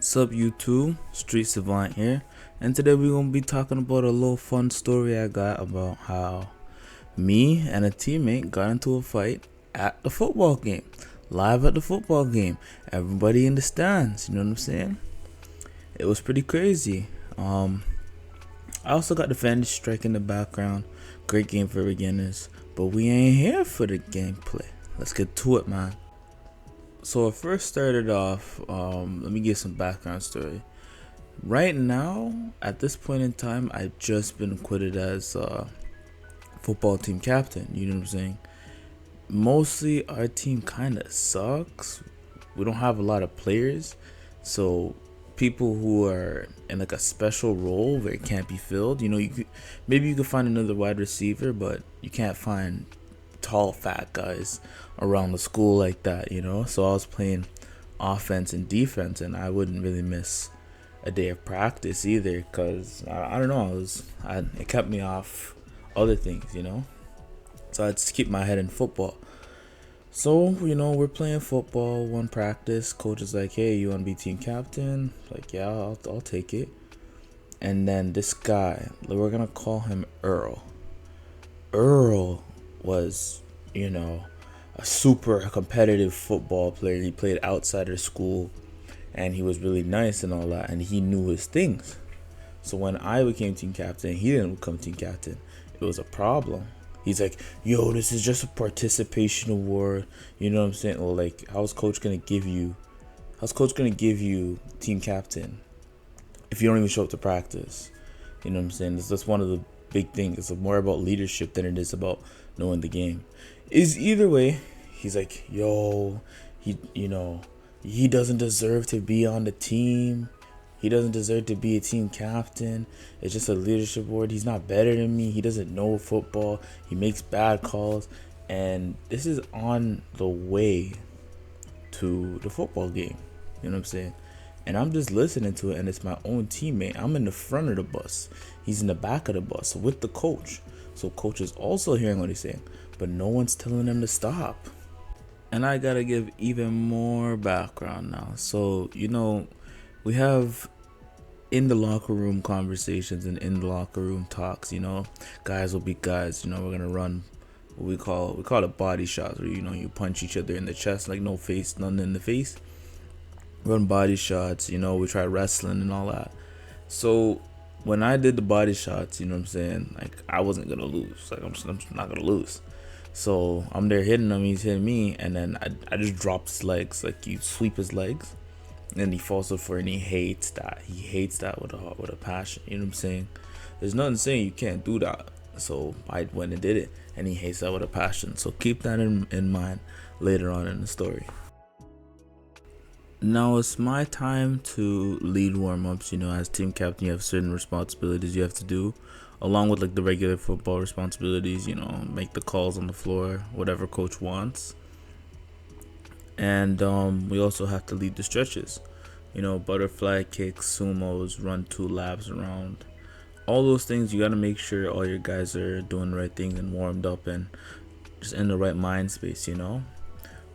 Sup YouTube, Street Savant here, and today we're gonna be talking about a little fun story I got about how me and a teammate got into a fight at the football game, live at the football game. Everybody in the stands, you know what I'm saying? It was pretty crazy. I also got the Vantage Strike in the background. Great game for beginners, but we ain't here for the gameplay. Let's get to it, man. So it first started off, let me give some background story. Right now, at this point in time, I've just been acquitted as football team captain, you know what I'm saying? Mostly our team kind of sucks. We don't have a lot of players, so people who are in like a special role where it can't be filled, maybe you could find another wide receiver, but you can't find tall fat guys around the school like that, so I was playing offense and defense, and I wouldn't really miss a day of practice either, because I don't know, it kept me off other things, so I just keep my head in football. So we're playing football, one practice, coach is like, hey, you want to be team captain? Like, yeah, I'll take it. And then this guy, we're gonna call him Earl was, a super competitive football player. He played outside of school and he was really nice and all that, and he knew his things. So when I became team captain, he didn't become team captain. It was a problem. He's like, yo, this is just a participation award. You know what I'm saying? Well, like, how's coach gonna give you team captain if you don't even show up to practice? You know what I'm saying? That's one of the big things. It's more about leadership than it is about knowing the game. Is either way, he's like, yo, he doesn't deserve to be on the team. He doesn't deserve to be a team captain. It's just a leadership award. He's not better than me. He doesn't know football. He makes bad calls. And this is on the way to the football game. You know what I'm saying? And I'm just listening to it, and it's my own teammate. I'm in the front of the bus. He's in the back of the bus with the coach. So coach is also hearing what he's saying, but no one's telling him to stop. And I gotta give even more background now. So, we have in the locker room conversations and in the locker room talks, guys will be guys, we're gonna run what we call it body shots, where you punch each other in the chest, like nothing in the face. Run body shots, we try wrestling and all that. So when I did the body shots, you know what I'm saying, like, I wasn't gonna lose. Like, I'm just not gonna lose. So I'm there hitting him, he's hitting me, and then I just drop his legs. Like, you sweep his legs, and then he falls up for it, and he hates that. He hates that with a passion. You know what I'm saying? There's nothing saying you can't do that. So I went and did it, and he hates that with a passion. So keep that in mind later on in the story. Now it's my time to lead warm-ups. As team captain, you have certain responsibilities you have to do, along with like the regular football responsibilities. Make the calls on the floor, whatever coach wants. And we also have to lead the stretches. Butterfly kicks, sumos, run 2 laps around. All those things, you got to make sure all your guys are doing the right things and warmed up and just in the right mind space,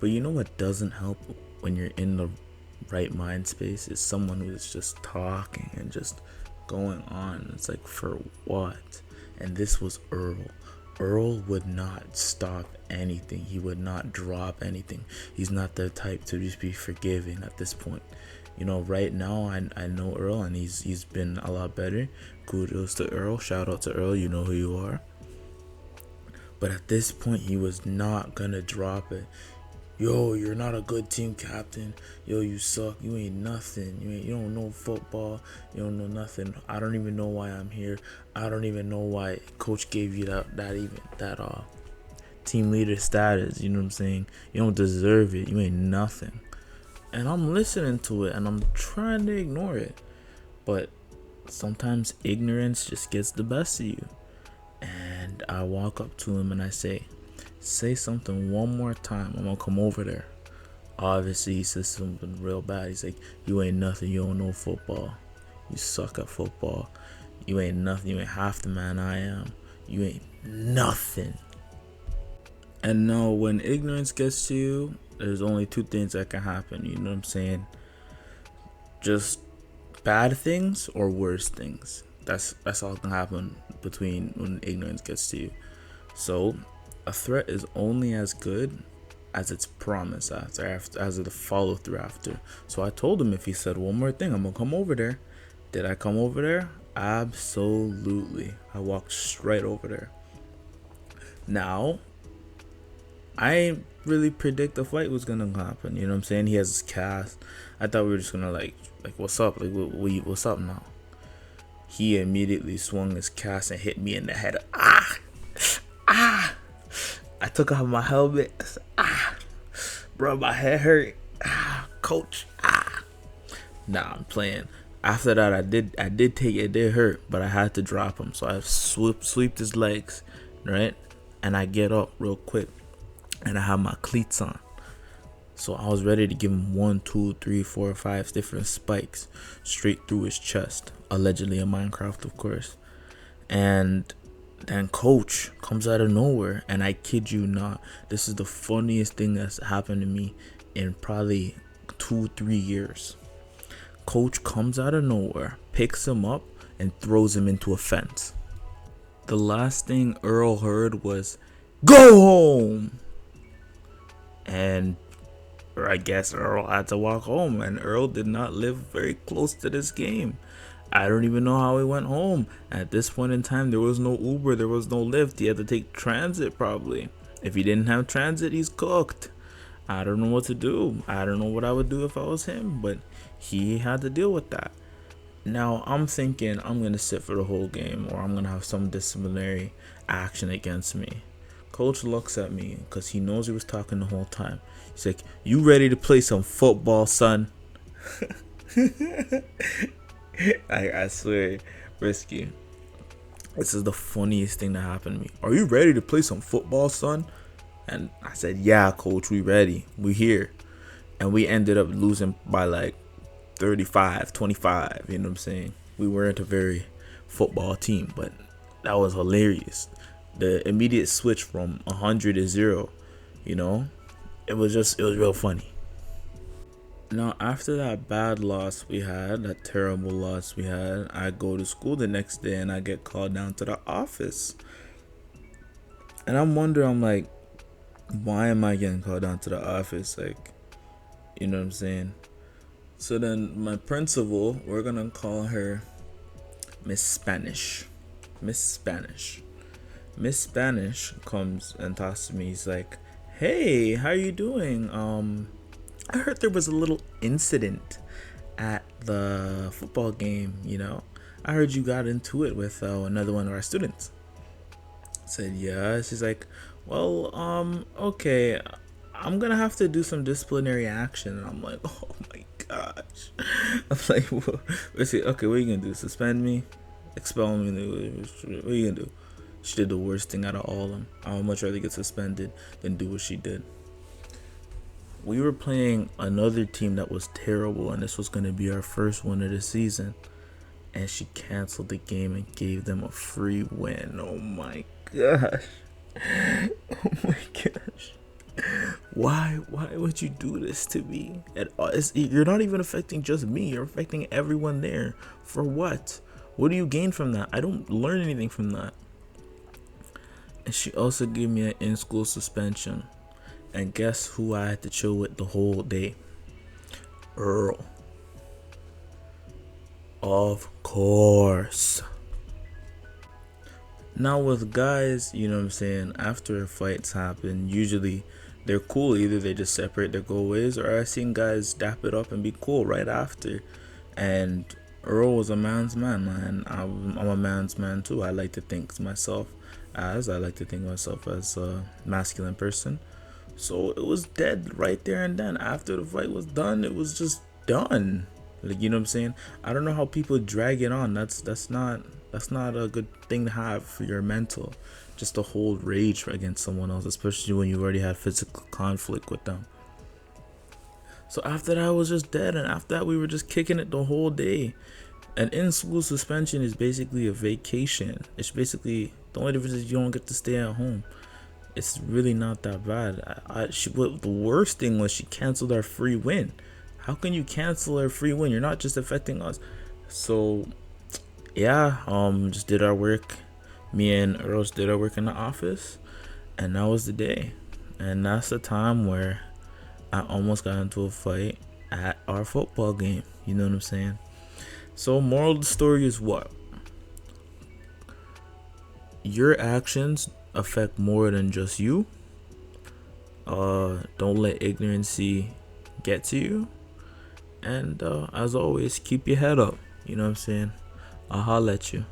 But what doesn't help when you're in the right mind space is someone who's just talking and just going on. It's like, for what? And this was Earl. Earl would not stop anything. He would not drop anything. He's not the type to just be forgiving at this point. Right now I know Earl, and he's been a lot better. Kudos to Earl. Shout out to Earl. You know who you are. But at this point, he was not gonna drop it. Yo, you're not a good team captain. Yo, you suck. You ain't nothing. You don't know football. You don't know nothing. I don't even know why I'm here. I don't even know why coach gave you that team leader status. You know what I'm saying? You don't deserve it. You ain't nothing. And I'm listening to it, and I'm trying to ignore it. But sometimes ignorance just gets the best of you. And I walk up to him and I say something one more time, I'm gonna come over there. Obviously he says something real bad. He's like, you ain't nothing, you don't know football, you suck at football, you ain't nothing, you ain't half the man I am, you ain't nothing. And now when ignorance gets to you, there's only 2 things that can happen. You know what I'm saying? just bad things or worse things. That's all can happen between when ignorance gets to you. So a threat is only as good as its promise after as the follow through after. So I told him if he said one more thing, I'm gonna come over there. Did I come over there? Absolutely. I walked straight over there. Now, I ain't really predict the fight was gonna happen. You know what I'm saying? He has his cast. I thought we were just gonna like what's up? Like what's up now? He immediately swung his cast and hit me in the head. Ah! I took off my helmet. Bro, my head hurt. Coach. Nah, I'm playing. After that, I did take it. It did hurt, but I had to drop him. So I swept his legs, right? And I get up real quick, and I have my cleats on. So I was ready to give him 1, 2, 3, 4, 5 different spikes straight through his chest, allegedly in Minecraft, of course. And then coach comes out of nowhere, and I kid you not, this is the funniest thing that's happened to me in probably 2-3 years. Coach comes out of nowhere, picks him up, and throws him into a fence. The last thing Earl heard was, "Go home!" And I guess Earl had to walk home, and Earl did not live very close to this game. I don't even know how he went home. At this point in time, there was no Uber, there was no Lyft. He had to take transit probably. If he didn't have transit, he's cooked. I don't know what to do. I don't know what I would do if I was him, but he had to deal with that. Now I'm thinking I'm going to sit for the whole game, or I'm going to have some disciplinary action against me. Coach looks at me because he knows he was talking the whole time. He's like, "You ready to play some football, son?" I swear, risky. This is the funniest thing that happened to me. "Are you ready to play some football, son?" And I said, "Yeah, coach, we ready. We here." And we ended up losing by like 35-25. You know what I'm saying? We weren't a very football team, but that was hilarious. The immediate switch from 100 to 0, you know, it was real funny. Now, after that bad loss we had, that terrible loss we had, I go to school the next day and I get called down to the office. And I'm wondering, I'm like, why am I getting called down to the office? Like, you know what I'm saying? So then my principal, we're going to call her Miss Spanish. Miss Spanish. Miss Spanish comes and talks to me. He's like, "Hey, how you doing? I heard there was a little incident at the football game, you know. I heard you got into it with another one of our students." I said, "Yeah." She's like, "Well, okay, I'm gonna have to do some disciplinary action." And I'm like, "Oh my gosh." I'm like, "Well, let's see. Okay, what are you gonna do? Suspend me? Expel me? What are you gonna do?" She did the worst thing out of all of them. I would much rather get suspended than do what she did. We were playing another team that was terrible, and this was going to be our first one of the season. And she canceled the game and gave them a free win. Oh my gosh. Oh my gosh. Why would you do this to me? You're not even affecting just me. You're affecting everyone there. For what? What do you gain from that? I don't learn anything from that. And she also gave me an in-school suspension. And guess who I had to chill with the whole day? Earl. Of course. Now with guys, you know what I'm saying, after fights happen, usually they're cool. Either they just separate their go ways, or I've seen guys dap it up and be cool right after. And Earl was a man's man, man. I'm a man's man too. I like to think I like to think myself as a masculine person. So it was dead right there and then. After the fight was done, it was just done. Like, you know what I'm saying? I don't know how people drag it on. That's not a good thing to have for your mental. Just to hold rage against someone else, especially when you already had physical conflict with them. So after that, I was just dead, and after that, we were just kicking it the whole day. An in-school suspension is basically a vacation. It's basically, the only difference is you don't get to stay at home. It's really not that bad. The worst thing was she canceled our free win. How can you cancel a free win? You're not just affecting us. So yeah, just did our work. Me and Earls did our work in the office, and that was the day. And that's the time where I almost got into a fight at our football game. You know what I'm saying? So moral of the story is what? Your actions affect more than just you. Don't let ignorancy get to you. And as always, keep your head up. You know what I'm saying? I'll holla at you.